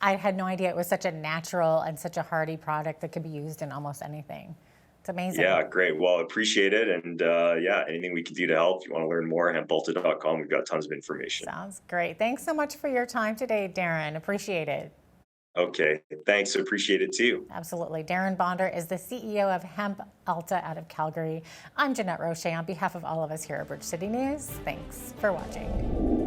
I had no idea it was such a natural and such a hearty product that could be used in almost anything. It's amazing. Yeah, great. Well, appreciate it. And anything we can do to help. If you want to learn more, hempalta.com. We've got tons of information. Sounds great. Thanks so much for your time today, Darren. Appreciate it. Okay, thanks. Appreciate it too. Absolutely. Darren Bonder is the CEO of Hemp Alta out of Calgary. I'm Jeanette Roche on behalf of all of us here at Bridge City News. Thanks for watching.